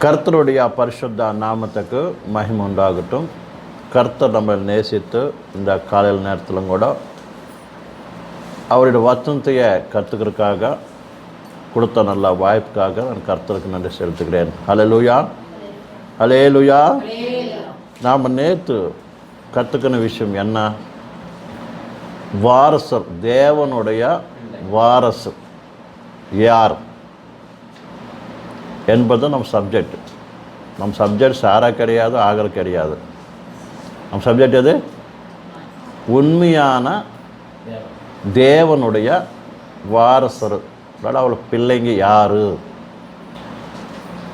கர்த்தருடைய பரிசுத்த நாமத்துக்கு மகிமை உண்டாகட்டும். கர்த்தர் நம்மை நேசித்து இந்த காலையில் நேரத்திலும் கூட அவருடைய வசனத்தையை கற்றுக்கிறதுக்காக கொடுத்த நல்ல வாய்ப்புக்காக நான் கர்த்தருக்கு நன்றி செலுத்துகிறேன். ஹல்லேலூயா, ஹல்லேலூயா. நாம் நேற்று கற்றுக்கின விஷயம் என்ன? வாரசர், தேவனுடைய வாரசு யார் என்பது நம் சப்ஜெக்ட். நம் சப்ஜெக்ட் சாரா கிடையாது, ஆகர கிடையாது. நம் சப்ஜெக்ட் எது? உண்மையான தேவனுடைய வாரசர், அவளை பிள்ளைங்க யார்,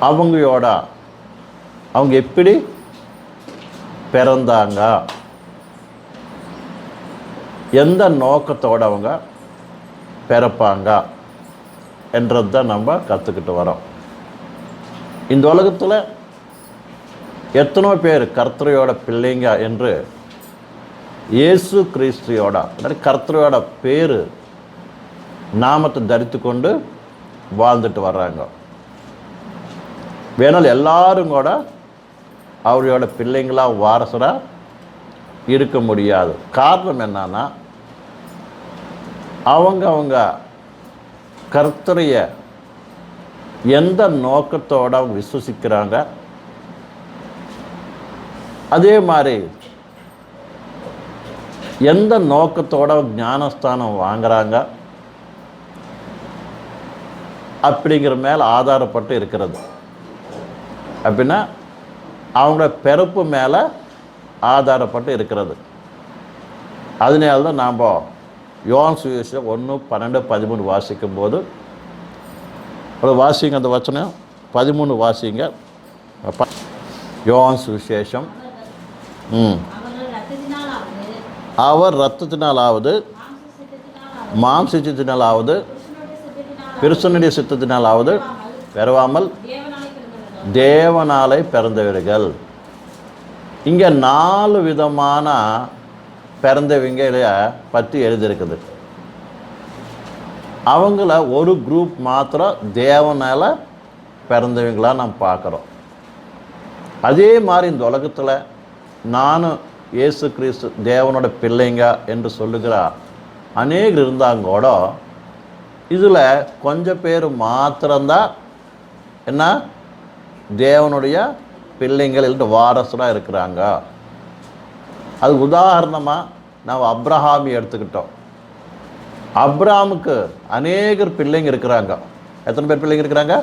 அவங்க எப்படி பிறந்தாங்க, எந்த நோக்கத்தோடு அவங்க பிறப்பாங்க என்றது தான் நம்ம கற்றுக்கிட்டு வரோம். இந்த உலகத்தில் எத்தனோ பேர் கர்த்தரையோட பிள்ளைங்க என்று இயேசு கிறிஸ்துவோட கர்த்தரையோட பேர் நாமத்தை தரித்து கொண்டு வாழ்ந்துட்டு வர்றாங்க. வேணால் எல்லாரும் கூட அவரோட பிள்ளைங்களாக வாரசராக இருக்க முடியாது. காரணம் என்னன்னா, அவங்க கர்த்தரைய எந்த நோக்கத்தோடு அவங்க விசுவசிக்கிறாங்க, அதே மாதிரி எந்த நோக்கத்தோடு அவங்க ஞானஸ்தானம் வாங்குறாங்க அப்படிங்கிற மேலே ஆதாரப்பட்டு இருக்கிறது. அப்படின்னா அவங்களோட பிறப்பு மேலே ஆதாரப்பட்டு இருக்கிறது. அதனால தான் நாம் யோவான் சுவிசேஷம் 1:12-13 வாசிக்கும் போது, வாசிங்க அந்த வசனம் 13 வாசிங்க. யோவான் சுவிசேஷம், அவர் இரத்தத்தினாலாவது மாம்சத்தினாலாவது பிரிசனுடைய சித்தத்தினாலாவது பெறவாமல் தேவனாலே பிறந்தவர்கள். இங்கே 4 விதமான பிறந்தவங்க பற்றி எழுதியிருக்குது. அவங்கள ஒரு குரூப் மாத்திரம் தேவனால் பிறந்தவங்களாக நாம் பார்க்குறோம். அதே மாதிரி இந்த உலகத்தில் நானும் இயேசு கிறிஸ்து தேவனோட பிள்ளைங்க என்று சொல்லுகிற அநேகர் இருந்தாங்க கூட, இதில் கொஞ்சம் பேர் மாத்திரம்தான் என்ன தேவனுடைய பிள்ளைங்கள் என்று வாரசராக இருக்கிறாங்க. அது உதாரணமாக நாம் அப்ரஹாமி எடுத்துக்கிட்டோம். அப்ரஹாமுக்கு அநேகர் பிள்ளைங்க இருக்கிறாங்க. எத்தனை பேர் பிள்ளைங்க இருக்கிறாங்க?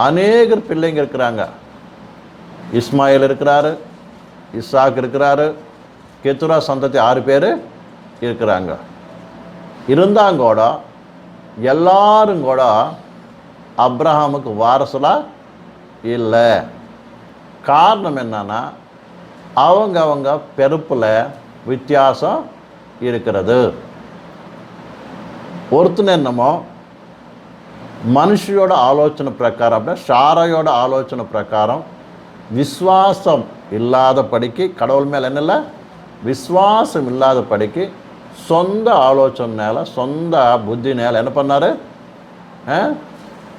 அநேகர் பிள்ளைங்க இருக்கிறாங்க. இஸ்மாயில் இருக்கிறாரு, இசாக் இருக்கிறாரு, கெத்துரா சந்ததி 6 பேர் இருக்கிறாங்க. இருந்தாங்க கூட எல்லாரும் கூட அப்ரஹாமுக்கு வாரசலாக இல்லை. காரணம் என்னன்னா, அவங்க பிறப்பில் வித்தியாசம் இருக்கிறது. ஒருத்தர் என்னமோ மனுஷியோட ஆலோசனை பிரகாரம், அப்படின்னா சாராயோட ஆலோசனை பிரகாரம் விஸ்வாசம் இல்லாத படிக்கு, கடவுள் மேலே என்னல்ல விஸ்வாசம் இல்லாத படிக்கு சொந்த ஆலோசனையால் சொந்த புத்தினால என்ன பண்ணார்?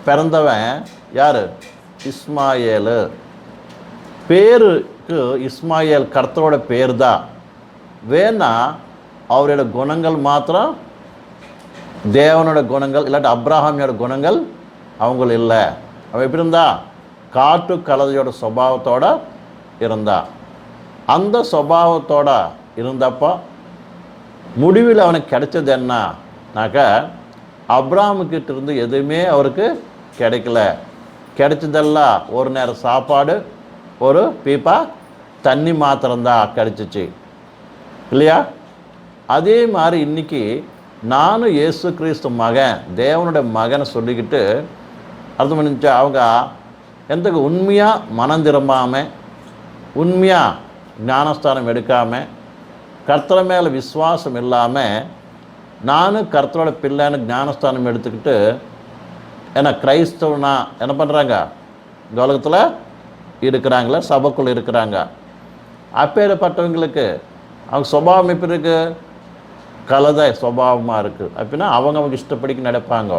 பிறந்தவன் யார்? இஸ்மாயேலு. பேருக்கு இஸ்மாயேல் கர்த்தரோட பேர் தான். வேணா அவரோட குணங்கள் மாத்திரம் தேவனோட குணங்கள், இல்லாட்டி அப்ரஹாமியோட குணங்கள் அவங்க இல்லை. அவன் எப்படி இருந்தா? காட்டு கழுதையோட சுபாவத்தோடு இருந்தா. அந்த சுபாவத்தோட இருந்தப்போ முடிவில் அவனுக்கு கிடைச்சது என்னன்னாக்க, அப்ரஹாமுக்கிட்ட இருந்து எதுவுமே அவருக்கு கிடைக்கல. கிடைச்சதெல்லாம் ஒரு நேரம் சாப்பாடு, ஒரு பீப்பா தண்ணி மாத்திரம்தான் கிடைச்சிச்சு இல்லையா? அதே மாதிரி இன்றைக்கி நானும் இயேசு கிறிஸ்து மகன், தேவனுடைய மகனை சொல்லிக்கிட்டு அர்த்தம் பண்ணிச்சா, அவங்க எந்த உண்மையாக மனம் திரும்பாமல், உண்மையாக ஞானஸ்தானம் எடுக்காமல், கர்த்தரை மேலே விசுவாசம் இல்லாமல், நானும் கர்த்தரோட பிள்ளைன்னு ஞானஸ்தானம் எடுத்துக்கிட்டு ஏன்னா கிரைஸ்தவனா என்ன பண்ணுறாங்க? இந்த உலகத்தில் இருக்கிறாங்களே, சபைக்குள் இருக்கிறாங்க. அப்பேற்பட்டவங்களுக்கு அவங்க சுபாவம் எப்படி இருக்குது? கலதை சுபாவமாக இருக்குது. அப்படின்னா அவங்க இஷ்டப்படிக்கு நடப்பாங்க.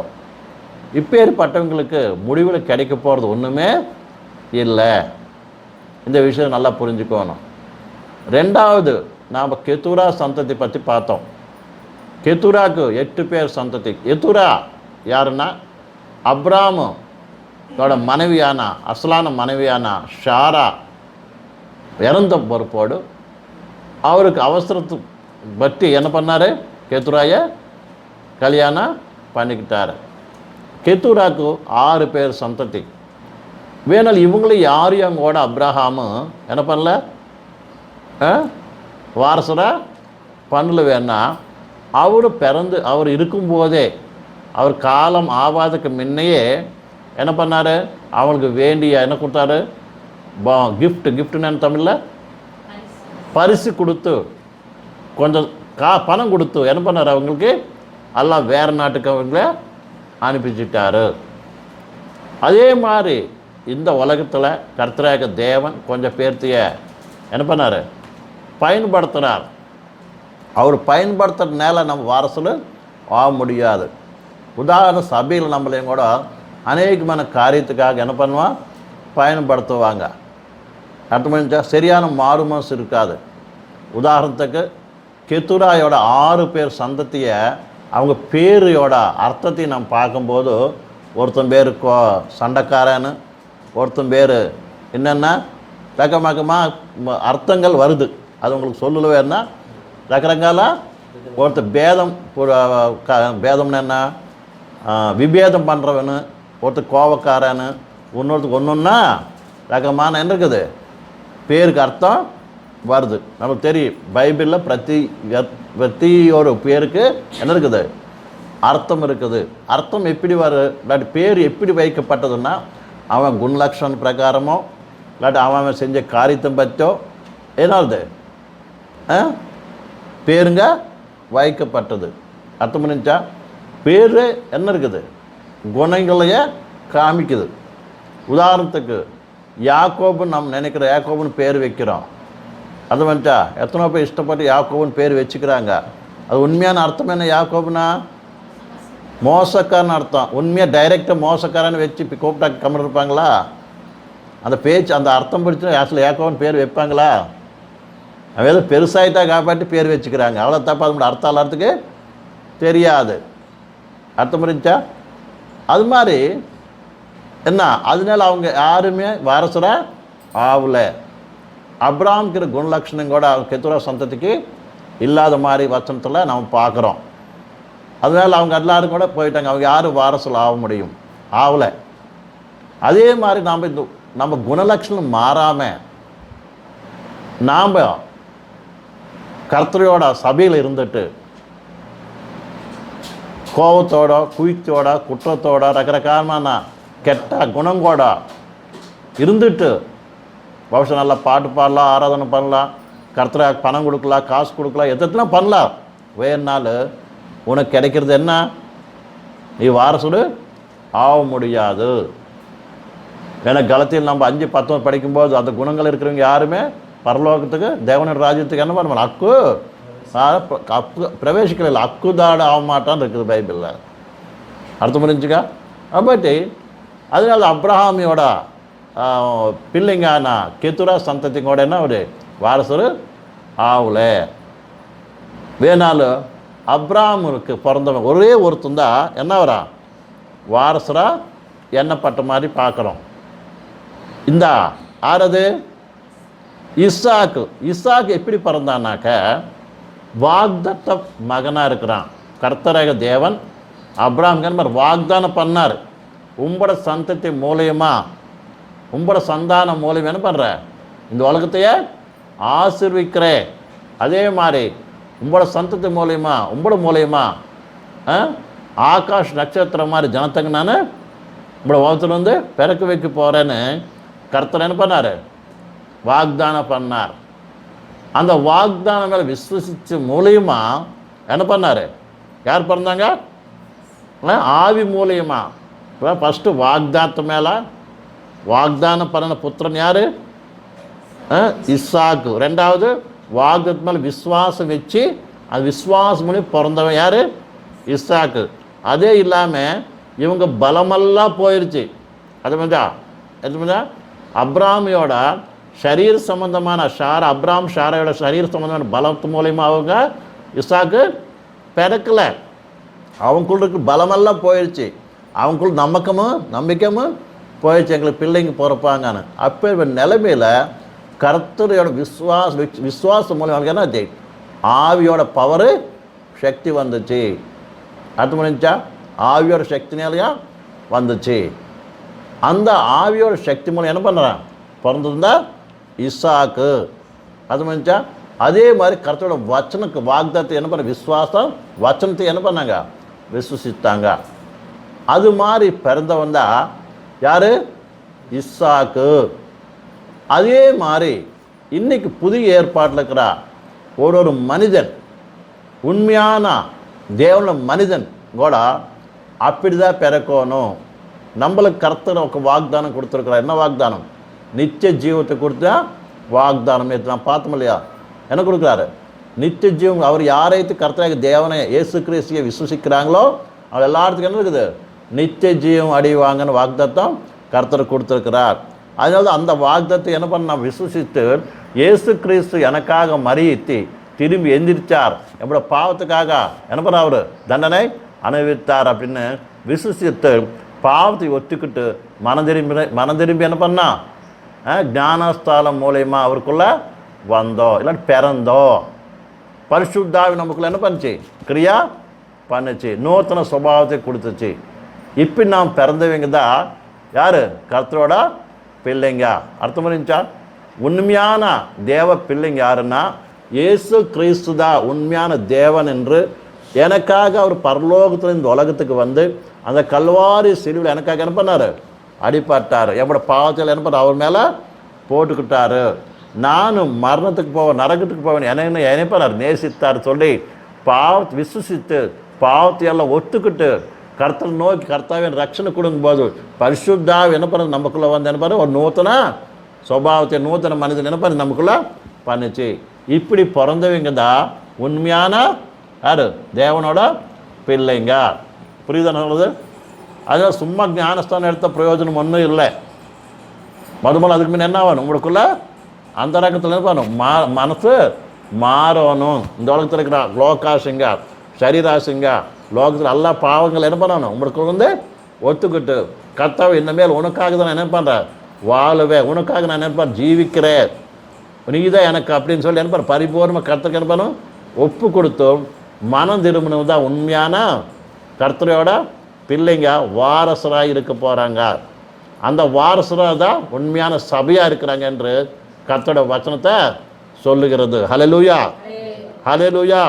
இப்பேற்பட்டவங்களுக்கு முடிவில் கிடைக்க போகிறது ஒன்றுமே இல்லை. இந்த விஷயம் நல்லா புரிஞ்சுக்கணும். ரெண்டாவது, நாம் கெத்துரா சந்ததி பற்றி பார்த்தோம். கெத்துராக்கு 8 பேர் சந்ததி. கெத்துரா யாருன்னா அப்ராமோட மனைவியான அசலான மனைவியான ஷாரா இறந்த பொறுப்போடு அவருக்கு அவசரத்து பற்றி என்ன பண்ணார், கெத்துராயை கல்யாணம் பண்ணிக்கிட்டார். கெத்துராக்கு 6 பேர் சந்ததி. வேணால் இவங்களும் யாரையும் கூட அப்ரஹாமும் என்ன பண்ணல, வாரசராக பண்ணல. வேணா அவர் இருக்கும்போதே, அவர் காலம் ஆவாதுக்கு முன்னையே என்ன பண்ணார், அவங்களுக்கு வேண்டிய என்ன கொடுத்தாரு, கிஃப்ட்டுன்னு என்ன தமிழில் பரிசு கொடுத்து, கொஞ்சம் பணம் கொடுத்து என்ன பண்ணார், அவங்களுக்கு எல்லாம் வேறு நாட்டுக்கு அவங்கள அனுப்பிச்சிட்டாரு. அதே மாதிரி இந்த உலகத்தில் கர்த்தராக தேவன் கொஞ்சம் பேர்த்திய என்ன பண்ணார், பயன்படுத்துகிறார். அவர் பயன்படுத்துறதுனால நம்ம வாரசில் ஆக முடியாது. உதாரண சபையில் நம்மளையும் கூட அநேகமான காரியத்துக்காக என்ன பண்ணுவான், பயன்படுத்துவாங்க. அர்த்தம் சரியான மாறுமனசு இருக்காது. உதாரணத்துக்கு கெத்துராயோட 6 பேர் சந்ததியை அவங்க பேரையோட அர்த்தத்தையும் நம்ம பார்க்கும்போது, ஒருத்தன் பேர் சண்டைக்காரன்னு, ஒருத்தன் பேர் என்னென்னா ரகமாக அர்த்தங்கள் வருது. அது உங்களுக்கு சொல்லவே என்ன ரகரங்காலாக. ஒருத்தர் பேதம்னு என்ன விபேதம் பண்ணுறவனு, ஒருத்தர் கோவக்காரன்னு, இன்னொருத்தருக்கு ஒன்றுன்னா ரகமான என்ன இருக்குது, பேருக்கு அர்த்தம் வருது. நமக்கு தெரியும் பைபிளில் பிரதி ஒரு பேருக்கு என்ன இருக்குது, அர்த்தம் இருக்குது. அர்த்தம் எப்படி இல்லாட்டி பேர் எப்படி வைக்கப்பட்டதுன்னா, அவன் குணலக்ஷன் பிரகாரமோ இல்லாட்டி அவன் செஞ்ச காரியத்தை பற்றோ என்னது பேருங்க வைக்கப்பட்டது. அர்த்தம் பண்ணிச்சா, பேர் என்ன இருக்குது, குணங்களையே காமிக்குது. உதாரணத்துக்கு யாக்கோபுன்னு நம்ம நினைக்கிற யாக்கோபுன்னு பேர் வைக்கிறோம். அது வந்துட்டா எத்தனை பேர் இஷ்டப்பட்டு யாக்கோபுன்னு பேர் வச்சுக்கிறாங்க. அது உண்மையான அர்த்தம் என்ன, யாக்கோபுனா மோசக்காரன்னு அர்த்தம். உண்மையாக டைரெக்டாக மோசக்காரன்னு வச்சு இப்போ கூப்பிட்டா கம்மி இருப்பாங்களா? அந்த பேச்சு அந்த அர்த்தம் பிடிச்சி அசல் யாக்கோபுன்னு பேர் வைப்பாங்களா? அவன் ஏதோ பெருசாகிட்டா காப்பாற்றி பேர் வச்சுக்கிறாங்க. அவ்வளோ தப்பா, அது அர்த்தம் எல்லாத்துக்கு தெரியாது. அர்த்தம் புரிஞ்சா? அது மாதிரி என்ன, அதனால அவங்க யாருமே வாரசராக ஆகல. அப்ராம்கிற குணலட்சணம் கூட கெத்துரா சந்ததிக்கு இல்லாத மாதிரி வச்சனத்தில் நம்ம பார்க்குறோம். அதனால் அவங்க எல்லாரும் கூட போயிட்டாங்க. அவங்க யாரும் வாரசில் ஆக முடியும், ஆகலை. அதே மாதிரி நம்ம குணலட்சணம் மாறாமல் நாம் கர்த்தரோட சபையில் இருந்துட்டு கோபத்தோட, குயித்தோட, குற்றத்தோட, ரகரகாலமான கெட்ட குணங்கோட இருந்துட்டு பவிஷம் நல்லா பாட்டு பாடலாம், ஆராதனை பண்ணலாம், கர்த்தராக பணம் கொடுக்கலாம், காசு கொடுக்கலாம், எத்தனை பண்ணலாம். வேறுனால உனக்கு கிடைக்கிறது என்ன, நீ வாரசுடு ஆக முடியாது. ஏன்னா கலத்தியில் நம்ம 5:10 படிக்கும்போது அந்த குணங்கள் இருக்கிறவங்க யாருமே பரலோகத்துக்கு தேவனோட ராஜ்யத்துக்கு என்ன பண்ண அக்கு பிரவேசிக்கல இல்லை, அக்குதாடு ஆக மாட்டான்னு இருக்குது பைபிளில். அர்த்தம் புரிஞ்சுக்கா? பட் அதனால அப்ரஹாமியோட பிள்ளைங்கான கெத்துரா சந்ததிங்கோட என்ன ஒரு வாரசர் ஆகல. வேணாலும் அப்ரஹாமுக்கு பிறந்தவன் ஒரே ஒருத்தன் தான் என்ன வரா வாரசராக எண்ணப்பட்ட மாதிரி பார்க்குறோம். இந்த ஆறது இசாக்கு எப்படி பிறந்தானாக்க வாக்தத்த மகனாக இருக்கிறான். கர்த்தராக தேவன் அப்ரஹாம் மாதிரி வாக்தானம் பண்ணார். உங்களோட சந்ததி மூலியமா, உங்களோட சந்தானம் மூலியமா என்ன பண்ணுற, இந்த உலகத்தையே ஆசீர்விக்கிறேன். அதே மாதிரி உங்களோட சந்ததி மூலியமா, உங்களோட மூலியமா ஆகாஷ் நட்சத்திரம் மாதிரி ஜனத்தங்க நான் உங்களோட உலகத்தில் வந்து பிறக்க வைக்க போகிறேன்னு கர்த்தர் என்ன பண்ணார், வாக்தானம் பண்ணார். அந்த வாக்தானம் மேலே விசுவசித்த மூலியமா என்ன பண்ணார், யார் பிறந்தாங்க, ஆவி மூலியமா. இப்போ ஃபஸ்ட்டு வாக்தானத்து மேலே வாக்தானம் பண்ண புத்திரன் யார், இசாக்கு. ரெண்டாவது வாக்தானத்து மேலே விசுவாசம் வச்சு அந்த விசுவாசம் மூலியம் பிறந்தவன் யார், இசாக்கு. அதே இல்லாமல் இவங்க பலமெல்லாம் போயிடுச்சு. அது மாதிரி அப்ராமியோட சரீர சம்பந்தமான அப்ராம் ஷாரையோட சரீர சம்பந்தமான பலத்து மூலயமா அவங்க இசாக்கு பிறக்கலை. அவங்களுக்குள்ள இருக்க பலமெல்லாம் போயிடுச்சு. அவங்களுக்குள்ள நம்பிக்கையும் போயிடுச்சு, எங்களுக்கு பிள்ளைங்க பிறப்பாங்கன்னு. அப்போ நிலைமையில் கர்த்தரோட விசுவாசம் மூலம் அவங்களுக்கு என்ன ஆவியோட பவரு சக்தி வந்துச்சு. அர்த்தம் பண்ணிச்சா? ஆவியோட சக்தினாலையா வந்துச்சு. அந்த ஆவியோட சக்தி மூலம் என்ன பண்ணுறான்? பிறந்திருந்தா இசாக்கு. அது பண்ணிச்சா? அதே மாதிரி கர்த்தரோட வச்சனுக்கு வாக்தத்தை என்ன பண்ண விசுவாசம் வச்சனத்தை என்ன பண்ணாங்க? விசுவசித்தாங்க. அது மாதிரி பிறந்தவன் தான் யார்? இசாக்கு. அதே மாதிரி இன்னைக்கு புதிய ஏற்பாட்டில் இருக்கிற ஒரு மனிதன், உண்மையான தேவன மனிதன் கூட அப்படி தான் பிறக்கணும். நம்மளுக்கு கர்த்தருக்கு வாக்தானம் கொடுத்துருக்குறா. என்ன வாக்தானம்? நித்திய ஜீவத்தை கொடுத்தா வாக்தானம். நான் பார்த்தோம் இல்லையா? என்ன கொடுக்குறாரு? நித்திய ஜீவம். அவர் யாரைத்து கர்த்தராக தேவனை இயேசு கிறிஸ்துவை விசுவசிக்கிறாங்களோ அவர் எல்லாத்துக்கும் என்ன இருக்குது? நித்திய ஜீவம் அடைவாங்கன்னு வாக்தத்தம் கர்த்தர் கொடுத்துருக்கிறார். அதனால தான் அந்த வாக்தத்தை என்ன பண்ண நான் விசுவசித்து இயேசு கிறிஸ்து எனக்காக மறித்து திரும்பி எந்திரிச்சார், எப்பட பாவத்துக்காக என்ன பண்ண அவர் தண்டனை அனுபவித்தார் அப்படின்னு விசுவசித்து பாவத்தை ஒத்துக்கிட்டு மனம் திரும்பி என்ன பண்ணா ஞானஸ்தானம் மூலயமா அவருக்குள்ள வந்தோம், இல்லாட்டி பிறந்தோம். பரிசுத்தாவி நமக்குள்ள என்ன பண்ணுச்சு? கிரியா பண்ணுச்சு, நூத்தன சுபாவத்தை கொடுத்துச்சு. இப்படி நாம் பிறந்தவங்க தான் யார்? கர்த்தரோட பிள்ளைங்க. அர்த்தம் பண்ணிச்சா? உண்மையான தேவ பிள்ளைங்க யாருன்னா இயேசு கிறிஸ்து தான் உண்மையான தேவன் என்று எனக்காக அவர் பரலோகத்தில் இந்த உலகத்துக்கு வந்து அந்த கல்வாரி சிலுவையில் எனக்காக என்ன பண்ணார்? அடிபட்டார். எப்பட பாவத்தில் என்ன பண்ண அவர் மேலே போட்டுக்கிட்டாரு. நானும் மரணத்துக்கு போவேன், நரகத்துக்கு போவேன், என்ன நினைப்பார்? நேசித்தார் சொல்லி பாவத்தை விசுவசித்து பாவத்தை எல்லாம் ஒத்துக்கிட்டு கர்த்தர் நோக்கி கர்த்தாவின் ரட்சணை கொடுக்கும்போது பரிசுத்தாவி என்ன பண்ணுறது? நமக்குள்ளே வந்து என்ன பண்ண ஒரு நூத்தன சுபாவத்தை நூத்தன மனிதன் என்ன பண்ணு நமக்குள்ளே பண்ணுச்சு. இப்படி பிறந்தவங்க தான் உண்மையான யார்? தேவனோட பிள்ளைங்க. புரியுதா சொல்லுது? அதனால் சும்மா ஞானஸ்தானம் எடுத்த பிரயோஜனம் ஒன்றும் இல்லை. மறுமலை அதுக்கு முன்ன என்ன ஆகணும்? உங்களுக்குள்ள அந்த ரகத்தில் என்ன பண்ணணும்? மனசு மாறணும். இந்த உலகத்தில் இருக்கிற லோகாசிங்க சரீராசிங்க லோகத்தில் எல்லா பாவங்கள் என்ன பண்ணணும்? உங்களுக்கு வந்து ஒத்துக்கிட்டு கர்த்தாவை இனிமேல் உனக்காக தான் நான் என்ன பண்ணுறேன்? வாழுவேன், உனக்காக நான் என்ன ஜீவிக்கிறேன், நீ தான் எனக்கு அப்படின்னு சொல்லி என்ன பண்ண பரிபூர்ணமாக கர்த்தருக்கு என்ன பண்ணணும்? ஒப்பு கொடுத்தோம். மனம் திரும்பினது தான் உண்மையான கர்த்தரோட பிள்ளைங்க வாரசராக இருக்க போகிறாங்க. அந்த வாரசராக தான் உண்மையான சபையாக இருக்கிறாங்க என்று கர்த்தரோட வசனத்தை சொல்லுகிறது. ஹல்லேலூயா, ஹல்லேலூயா.